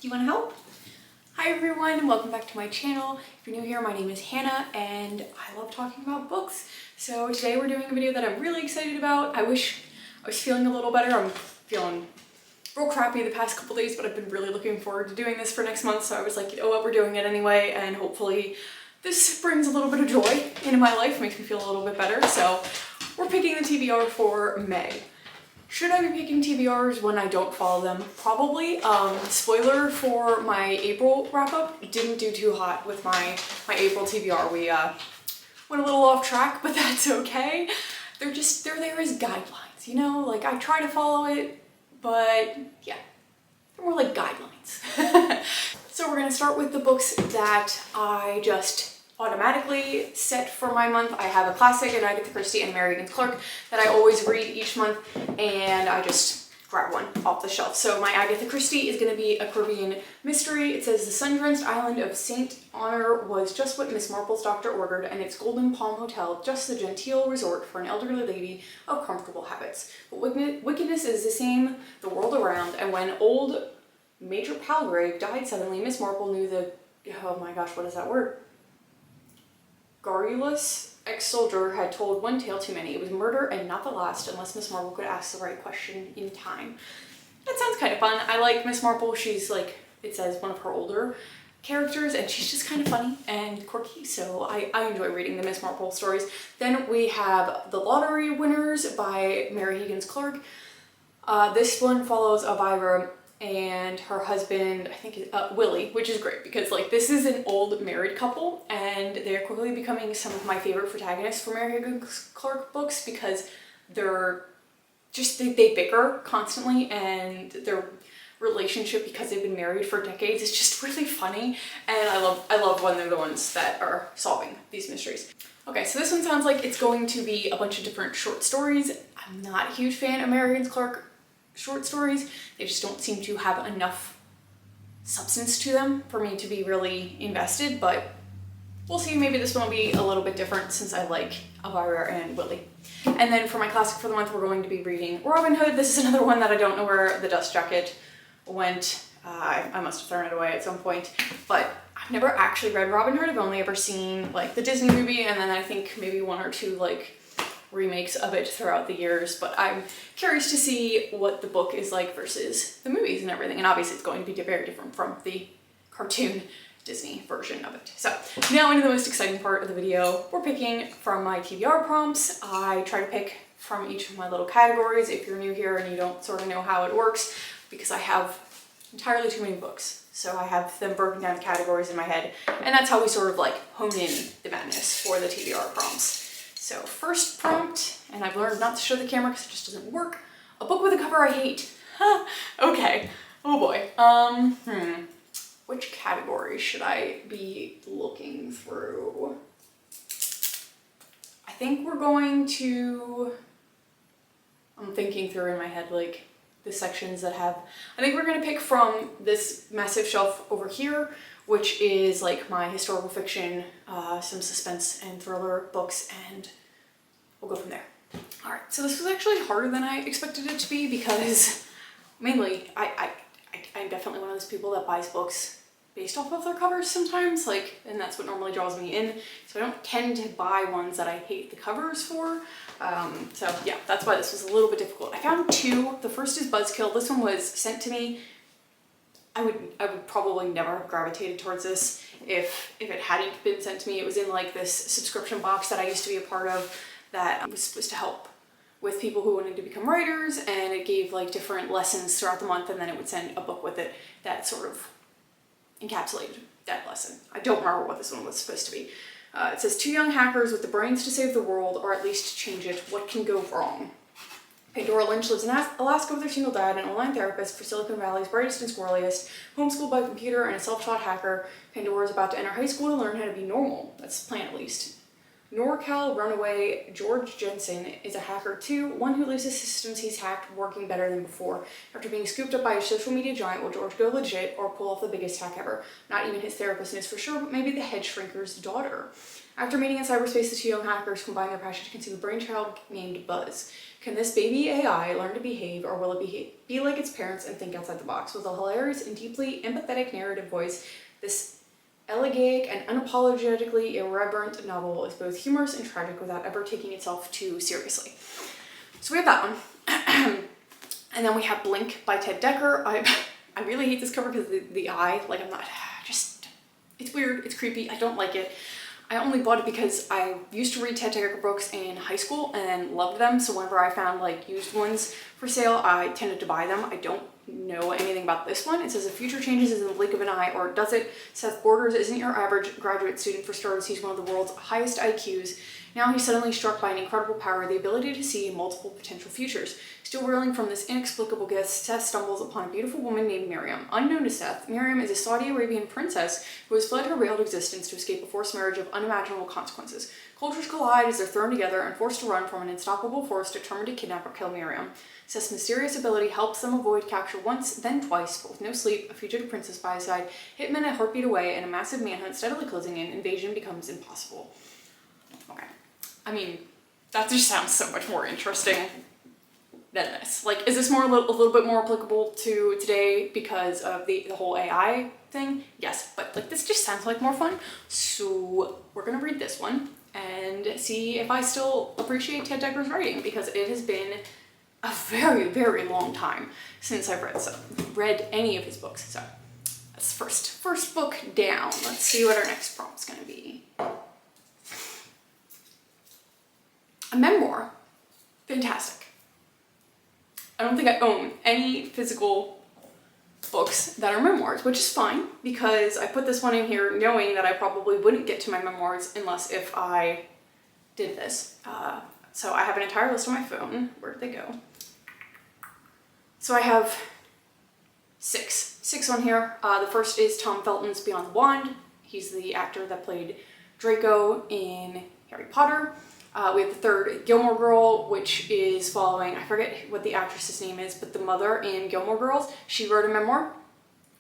Do you want to help? Hi everyone, welcome back to my channel. If you're new here, my name is Hannah and I love talking about books. So today we're doing a video that I'm really excited about. I wish I was feeling a little better. I'm feeling real crappy the past couple days, but I've been really looking forward to doing this for next month. So I was like, you know what, we're doing it anyway, and hopefully this brings a little bit of joy into my life, makes me feel a little bit better. So we're picking the TBR for May. Should I be picking TBRs when I don't follow them? Probably. Spoiler for my April wrap-up, didn't do too hot with my April TBR. We went a little off track, but that's okay. They're there as guidelines, you know? Like, I try to follow it, but yeah, they're more like guidelines. So we're gonna start with the books that I just automatically set for my month. I have a classic, an Agatha Christie and Mary Higgins Clark that I always read each month, and I just grab one off the shelf. So my Agatha Christie is going to be a Caribbean mystery. It says the sun-drenched island of Saint Honor was just what Miss Marple's doctor ordered, and its Golden Palm Hotel just the genteel resort for an elderly lady of comfortable habits. But wickedness is the same the world around, and when old Major Palgrave died suddenly, Miss Marple knew the, oh my gosh, what is that word? Garrulous ex-soldier had told one tale too many. It was murder and not the last, unless Miss Marple could ask the right question in time. That sounds kind of fun. I like Miss Marple. She's like, it says, one of her older characters, and she's just kind of funny and quirky, so I enjoy reading the Miss Marple stories. Then we have The Lottery Winners by Mary Higgins Clark. This one follows Elvira and her husband, I think, Willie, which is great because like this is an old married couple and they're quickly becoming some of my favorite protagonists for Mary Higgins Clark books because they're just, they bicker constantly, and their relationship, because they've been married for decades, is just really funny, and I love when they're the ones that are solving these mysteries. Okay, so this one sounds like it's going to be a bunch of different short stories. I'm not a huge fan of Mary Higgins Clark short stories. They just don't seem to have enough substance to them for me to be really invested, but we'll see. Maybe this one will be a little bit different since I like Elvira and Willie. And then for my classic for the month, we're going to be reading Robin Hood. This is another one that I don't know where the dust jacket went. I must have thrown it away at some point, but I've never actually read Robin Hood. I've only ever seen like the Disney movie, and then I think maybe one or two like remakes of it throughout the years, but I'm curious to see what the book is like versus the movies and everything, and obviously it's going to be very different from the cartoon Disney version of it. So now into the most exciting part of the video. We're picking from my TBR prompts. I try to pick from each of my little categories if you're new here and you don't sort of know how it works, because I have entirely too many books. So I have them broken down categories in my head, and that's how we sort of like hone in the madness for the TBR prompts. So first prompt, and I've learned not to show the camera because it just doesn't work. A book with a cover I hate. Okay. Oh boy. Which category should I be looking through? I think we're going to, I'm thinking through in my head like the sections that have, I think we're going to pick from this massive shelf over here, which is like my historical fiction, some suspense and thriller books, and we'll go from there. All right, so this was actually harder than I expected it to be because mainly I'm definitely one of those people that buys books based off of their covers sometimes, like, and that's what normally draws me in. So I don't tend to buy ones that I hate the covers for. So yeah, that's why this was a little bit difficult. I found two. The first is Buzzkill. This one was sent to me. I would probably never have gravitated towards this if it hadn't been sent to me. It was in like this subscription box that I used to be a part of that was supposed to help with people who wanted to become writers, and it gave like different lessons throughout the month, and then it would send a book with it that sort of encapsulated that lesson. I don't remember what this one was supposed to be. It says, two young hackers with the brains to save the world, or at least change it. What can go wrong? Pandora Lynch lives in Alaska with her single dad, an online therapist for Silicon Valley's brightest and squirreliest, homeschooled by computer and a self-taught hacker. Pandora is about to enter high school to learn how to be normal. That's the plan, at least. NorCal runaway George Jensen is a hacker too, one who leaves the systems he's hacked working better than before. After being scooped up by a social media giant, will George go legit or pull off the biggest hack ever? Not even his therapist knows for sure, but maybe the hedge shrinker's daughter. After meeting in cyberspace, the two young hackers combine their passion to conceive a brainchild named Buzz. Can this baby AI learn to behave, or will it be like its parents and think outside the box? With a hilarious and deeply empathetic narrative voice, this elegiac and unapologetically irreverent novel is both humorous and tragic without ever taking itself too seriously. So we have that one. And then we have Blink by Ted Dekker. I really hate this cover because the eye, like it's weird, it's creepy, I don't like it. I only bought it because I used to read Ted Dekker books in high school and loved them, so whenever I found like used ones for sale, I tended to buy them. I don't know anything about this one. It says the future changes in the blink of an eye, or does it? Seth Borders isn't your average graduate student. For starters, he's one of the world's highest IQs. Now he's suddenly struck by an incredible power, the ability to see multiple potential futures. Still reeling from this inexplicable gift, Seth stumbles upon a beautiful woman named Miriam. Unknown to Seth, Miriam is a Saudi Arabian princess who has fled her veiled existence to escape a forced marriage of unimaginable consequences. Cultures collide as they're thrown together and forced to run from an unstoppable force determined to kidnap or kill Miriam. Seth's mysterious ability helps them avoid capture once, then twice, but with no sleep, a fugitive princess by his side, hitmen a heartbeat away, and a massive manhunt steadily closing in, invasion becomes impossible. Okay. I mean, that just sounds so much more interesting than this. Like, is this a little bit more applicable to today because of the whole AI thing? Yes, but like this just sounds like more fun. So we're gonna read this one and see if I still appreciate Ted Dekker's writing, because it has been a very, very long time since I've read any of his books. So that's first book down. Let's see what our next prompt's gonna be. A memoir. Fantastic. I don't think I own any physical books that are memoirs, which is fine because I put this one in here knowing that I probably wouldn't get to my memoirs unless if I did this. So I have an entire list on my phone. Where did they go? So I have six on here. The first is Tom Felton's Beyond the Wand. He's the actor that played Draco in Harry Potter. We have the third, Gilmore Girl, which is following, I forget what the actress's name is, but the mother in Gilmore Girls. She wrote a memoir.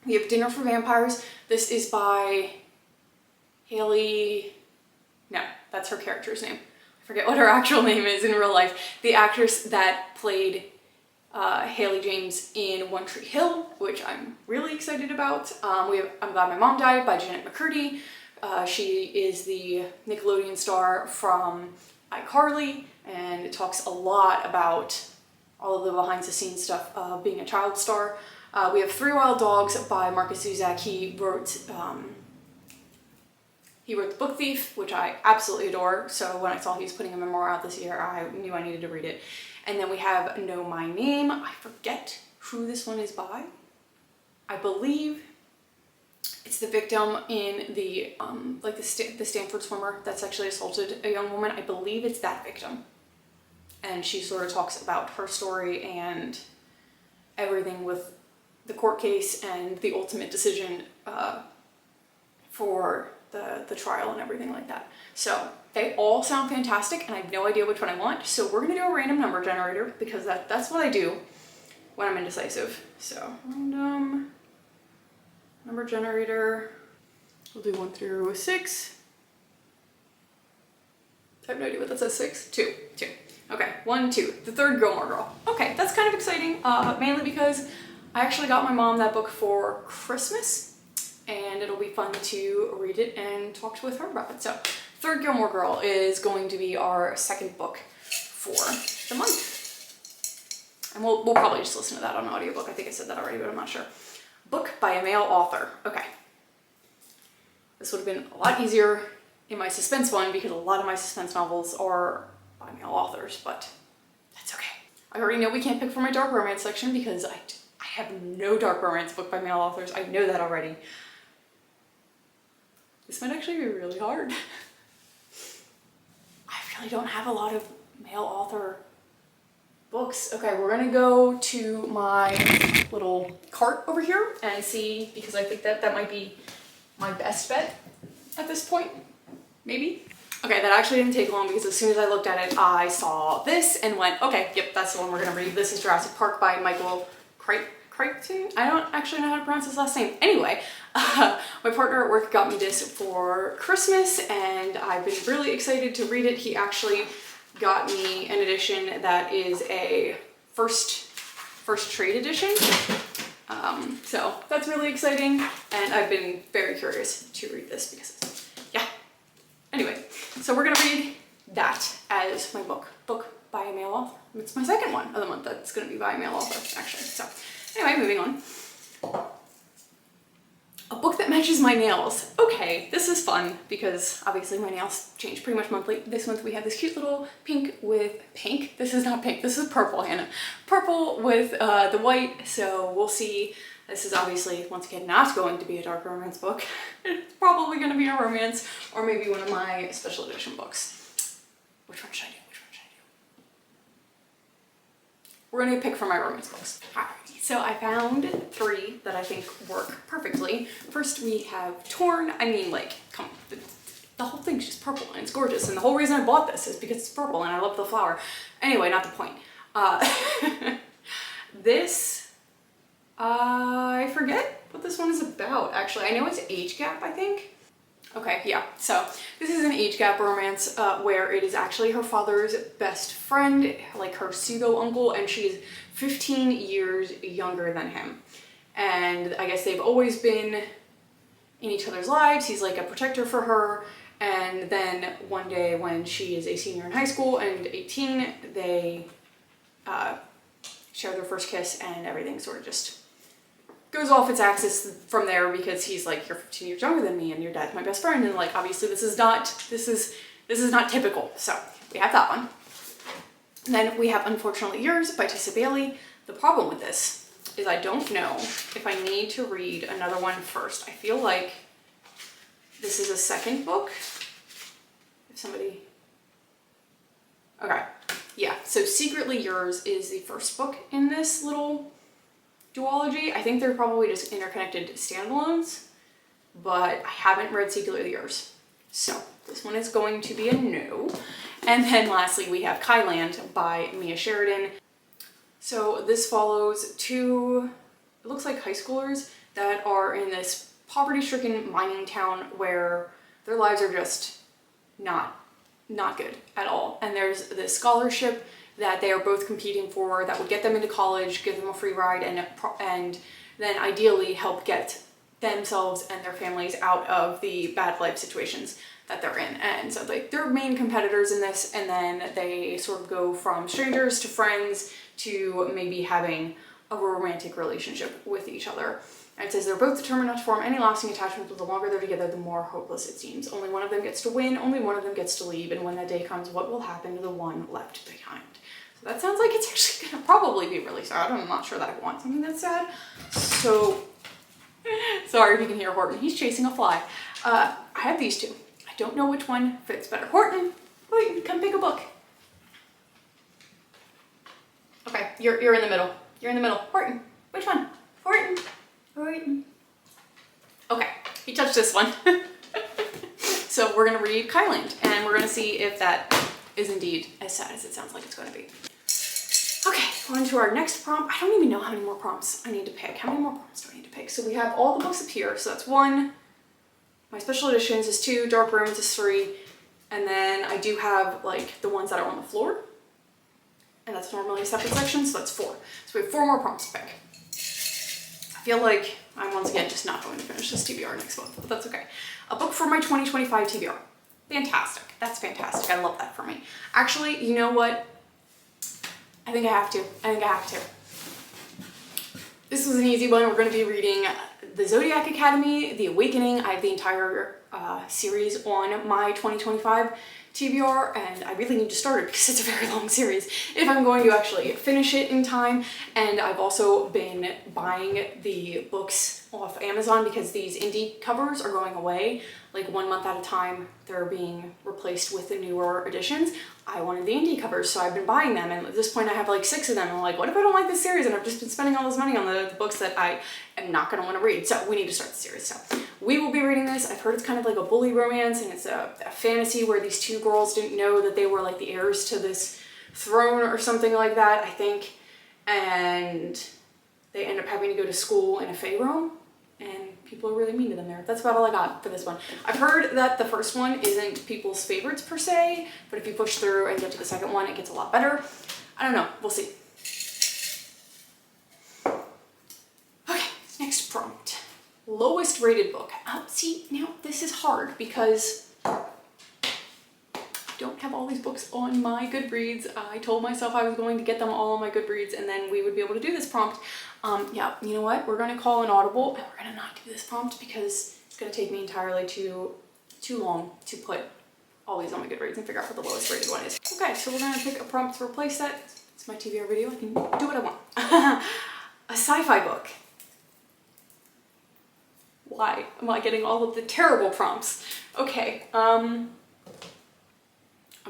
We have Dinner for Vampires. This is by Haley, no, that's her character's name. I forget what her actual name is in real life. The actress that played Haley James in One Tree Hill, which I'm really excited about. We have I'm Glad My Mom Died by Janet McCurdy. She is the Nickelodeon star from iCarly, and it talks a lot about all of the behind the scenes stuff of being a child star. We have Three Wild Dogs by Marcus Zusak. He wrote The Book Thief, which I absolutely adore. So when I saw he was putting a memoir out this year, I knew I needed to read it. And then we have Know My Name. I forget who this one is by. I believe it's the victim in the the Stanford swimmer that sexually assaulted a young woman. I believe it's that victim. And she sort of talks about her story and everything with the court case and the ultimate decision for the trial and everything like that. So they all sound fantastic and I have no idea which one I want. So we're gonna do a random number generator because that's what I do when I'm indecisive. So random number generator, we'll do 1 through 6. I have no idea what that says. 6, 2. Okay, 1, 2, the third Gilmore Girl. Okay, that's kind of exciting, mainly because I actually got my mom that book for Christmas and it'll be fun to read it and talk with her about it. So third Gilmore Girl is going to be our second book for the month. And we'll probably just listen to that on audiobook. I think I said that already, but I'm not sure. Book by a male author. Okay. This would have been a lot easier in my suspense one because a lot of my suspense novels are by male authors, but that's okay. I already know we can't pick for my dark romance section because I have no dark romance book by male authors. I know that already. This might actually be really hard. I really don't have a lot of male author books. Okay, we're gonna go to my little cart over here and see, because I think that might be my best bet at this point, maybe. Okay, that actually didn't take long because as soon as I looked at it, I saw this and went, okay, yep, that's the one we're gonna read. This is Jurassic Park by Michael Crichton? I don't actually know how to pronounce his last name. Anyway, my partner at work got me this for Christmas and I've been really excited to read it. He actually got me an edition that is a first trade edition. So that's really exciting and I've been very curious to read this because, yeah. Anyway, so we're gonna read that as my book by a male author. It's my second one of the month that's gonna be by a male author, actually. So anyway, moving on. A book that matches my nails. Okay, this is fun because obviously my nails change pretty much monthly. This month we have this cute little pink with pink. This is not pink, this is purple, Hannah. Purple with the white, so we'll see. This is obviously, once again, not going to be a dark romance book. It's probably going to be a romance or maybe one of my special edition books. Which one should I do? We're going to pick from my romance books. Alright, so I found 3 that I think work perfectly. First we have Torn. I mean, like, come on. The whole thing's just purple and it's gorgeous. And the whole reason I bought this is because it's purple and I love the flower. Anyway, not the point. This, I forget what this one is about, actually. I know it's age gap, I think. Okay, yeah, so this is an age gap romance where it is actually her father's best friend, like her pseudo-uncle, and she's 15 years younger than him. And I guess they've always been in each other's lives. He's like a protector for her. And then one day when she is a senior in high school and 18, they share their first kiss and everything sort of just goes off its axis from there because he's like, you're 15 years younger than me and your dad's my best friend, and like obviously this is not typical. So we have that one. And then we have Unfortunately Yours by Tessa Bailey. The problem with this is I don't know if I need to read another one first. I feel like this is a second book. If somebody, okay, yeah, so Secretly Yours is the first book in this little duology. I think they're probably just interconnected standalones, but I haven't read Secretly Yours. So this one is going to be a no. And then lastly, we have Kyland by Mia Sheridan. So this follows 2, it looks like high schoolers that are in this poverty-stricken mining town where their lives are just not good at all. And there's this scholarship that they are both competing for that would get them into college, give them a free ride, and then ideally help get themselves and their families out of the bad life situations that they're in. And so like they're main competitors in this, and then they sort of go from strangers to friends to maybe having a romantic relationship with each other. And it says they're both determined not to form any lasting attachment, but the longer they're together, the more hopeless it seems. Only one of them gets to win, only one of them gets to leave, and when that day comes, what will happen to the one left behind? So that sounds like it's actually gonna probably be really sad. I'm not sure that I want something that's sad. So, sorry if you can hear Horton. He's chasing a fly. I have these 2. I don't know which one fits better. Horton, wait, come pick a book. Okay, you're in the middle. You're in the middle. Horton, which one? Horton. Okay, he touched this one. So we're gonna read Kyland and we're gonna see if that is indeed as sad as it sounds like it's gonna be. Okay, on to our next prompt. I don't even know how many more prompts I need to pick. How many more prompts do I need to pick? So we have all the books up here. So that's 1. My special editions is 2. Dark Romance is 3. And then I do have like the ones that are on the floor. And that's normally a separate section, so that's 4. So we have 4 more prompts to pick. I feel like I'm once again just not going to finish this TBR next month, but that's okay. A book for my 2025 TBR. Fantastic. That's fantastic. I love that for me. Actually, you know what? I think I have to. This was an easy one. We're going to be reading The Zodiac Academy, The Awakening. I have the entire series on my 2025 TBR, and I really need to start it because it's a very long series if I'm going to actually finish it in time. And I've also been buying the books off Amazon because these indie covers are going away. Like 1 month at a time, they're being replaced with the newer editions. I wanted the indie covers, so I've been buying them, and at this point I have like 6 of them. I'm like, what if I don't like this series? And I've just been spending all this money on the books that I am not going to want to read. So we need to start the series. So We will be reading this. I've heard it's kind of like a bully romance, and it's a fantasy where these two girls didn't know that they were like the heirs to this throne or something like that, I think. And they end up having to go to school in a Fae realm, and people are really mean to them there. That's about all I got for this one. I've heard that the first one isn't people's favorites per se, but if you push through and get to the second one, it gets a lot better. I don't know. We'll see. Okay, next prompt. Lowest rated book. See, now this is hard because I don't have all these books on my Goodreads. I told myself I was going to get them all on my Goodreads and then we would be able to do this prompt. Yeah, you know what? We're going to call an audible and we're going to not do this prompt because it's going to take me entirely too long to put all these on my Goodreads and figure out what the lowest rated one is. Okay, so we're going to pick a prompt to replace that. It's my TBR video. I can do what I want. A sci-fi book. Why am I getting all of the terrible prompts? Okay, I'm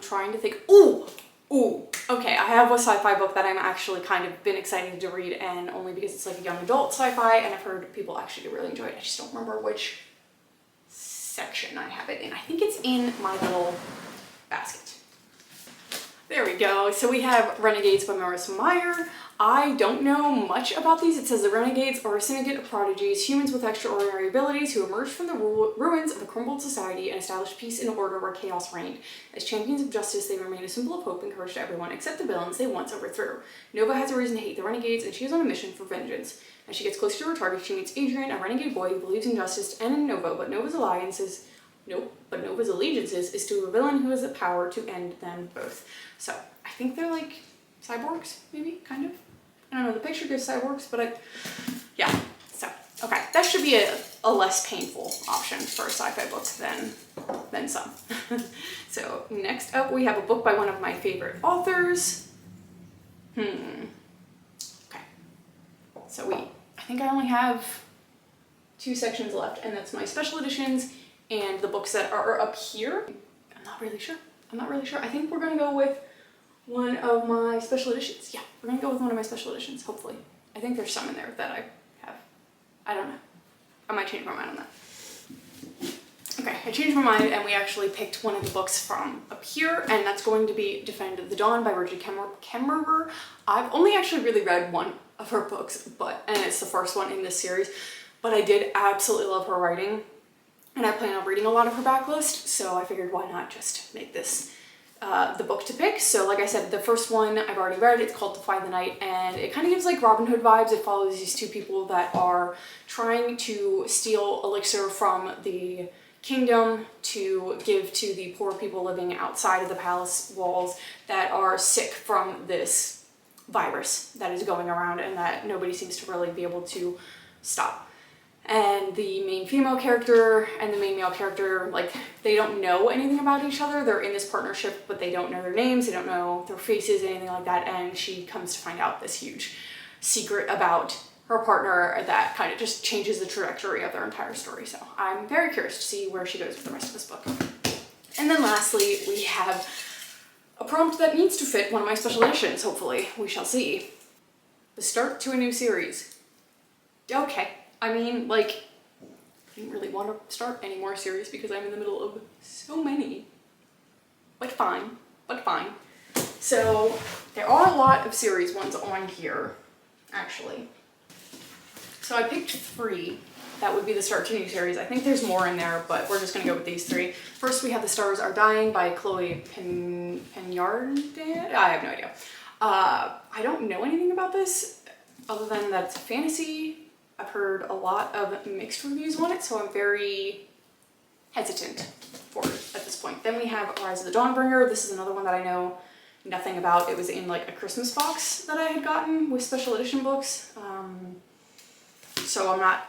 trying to think. Ooh, okay, I have a sci-fi book that I'm actually kind of been excited to read, and only because it's like a young adult sci-fi, and I've heard people actually really enjoy it. I just don't remember which section I have it in. I think it's in my little basket. There we go. So we have Renegades by Marissa Meyer. I don't know much about these. It says the Renegades are a syndicate of prodigies, humans with extraordinary abilities who emerged from the ruins of a crumbled society and established peace and order where chaos reigned. As champions of justice, they remain a symbol of hope and courage to everyone except the villains they once overthrew. Nova has a reason to hate the Renegades, and she is on a mission for vengeance. As she gets closer to her target, she meets Adrian, a renegade boy who believes in justice and in Nova, but Nova's allegiances is to a villain who has the power to end them both. So I think they're like cyborgs, maybe, kind of. I don't know, the picture gives cyborgs, but yeah. So, okay, that should be a less painful option for a sci-fi book than some. So next up, we have a book by one of my favorite authors. Okay. So I think I only have 2 sections left, and that's my special editions and the books that are up here. I'm not really sure. I think we're gonna go with one of my special editions. Yeah, we're gonna go with one of my special editions, hopefully. I think there's some in there that I have. I don't know. I might change my mind on that. Okay, I changed my mind and we actually picked one of the books from up here, and that's going to be Defend the Dawn by Rosie Kemmerer. I've only actually really read one of her books, and it's the first one in this series, but I did absolutely love her writing, and I plan on reading a lot of her backlist, so I figured why not just make this the book to pick. So like I said, the first one I've already read. It's called Defy the Night, and it kind of gives like Robin Hood vibes. It follows these 2 people that are trying to steal elixir from the kingdom to give to the poor people living outside of the palace walls that are sick from this virus that is going around and that nobody seems to really be able to stop. And the main female character and the main male character, like, they don't know anything about each other. They're in this partnership, but they don't know their names, they don't know their faces, anything like that, and she comes to find out this huge secret about her partner that kind of just changes the trajectory of their entire story. So I'm very curious to see where she goes with the rest of this book. And then lastly, we have a prompt that needs to fit one of my special editions, hopefully. We shall see. The start to a new series. Okay. I mean, like, I didn't really want to start any more series because I'm in the middle of so many. But fine. So there are a lot of series ones on here, actually. So I picked 3. That would be the start to a new series. I think there's more in there, but we're just gonna go with these 3. First, we have The Stars Are Dying by Chloe Penyardin. I have no idea. I don't know anything about this other than that it's a fantasy. I've heard a lot of mixed reviews on it, so I'm very hesitant for it at this point. Then we have Rise of the Dawnbringer. This is another one that I know nothing about. It was in like a Christmas box that I had gotten with special edition books. So I'm not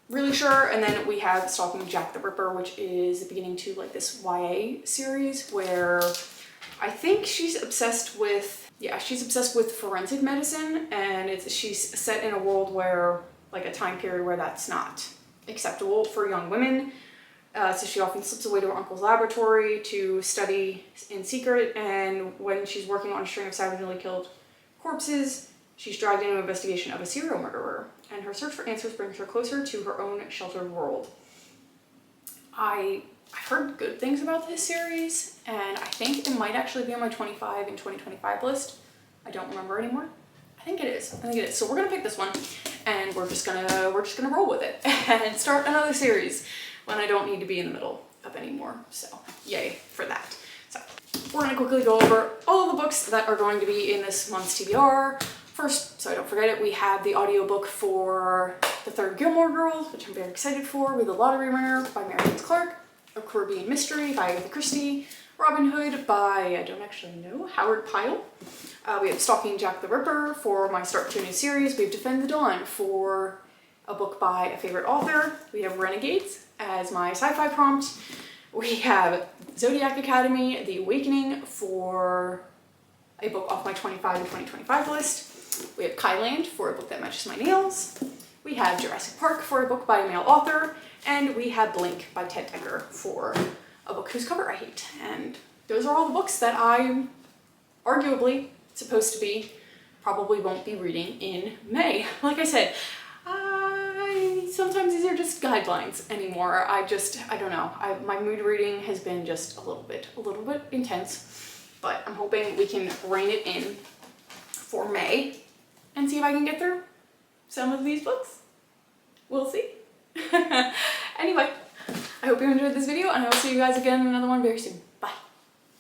really sure. And then we have Stalking Jack the Ripper, which is the beginning to like this YA series where I think she's obsessed with forensic medicine, and she's set in a world where, like a time period where that's not acceptable for young women. So she often slips away to her uncle's laboratory to study in secret, and when she's working on a string of savagely killed corpses, she's dragged into an investigation of a serial murderer. and her search for answers brings her closer to her own sheltered world. I've heard good things about this series, and I think it might actually be on my 25 and 2025 list. I don't remember anymore. I think it is. So we're gonna pick this one, and we're just gonna roll with it and start another series when I don't need to be in the middle of anymore. So yay for that. So we're gonna quickly go over all of the books that are going to be in this month's TBR. First, so I don't forget it, we have the audiobook for The Third Gilmore Girls, which I'm very excited for, with The Lottery Ringer by Meredith Clark, A Caribbean Mystery by Agatha Christie, Robin Hood by, I don't actually know, Howard Pyle. We have Stalking Jack the Ripper for my start to a new series. We have Defend the Dawn for a book by a favorite author. We have Renegades as my sci-fi prompt. We have Zodiac Academy, The Awakening for a book off my 25 and 2025 list. We have Kyland for a book that matches my nails. We have Jurassic Park for a book by a male author. And we have Blink by Ted Dekker for a book whose cover I hate. And those are all the books that I'm arguably supposed to be, probably won't be reading in May. Like I said, sometimes these are just guidelines anymore. I don't know. My mood reading has been just a little bit intense, but I'm hoping we can rein it in for May and see if I can get through some of these books. We'll see. Anyway, I hope you enjoyed this video, and I will see you guys again in another one very soon.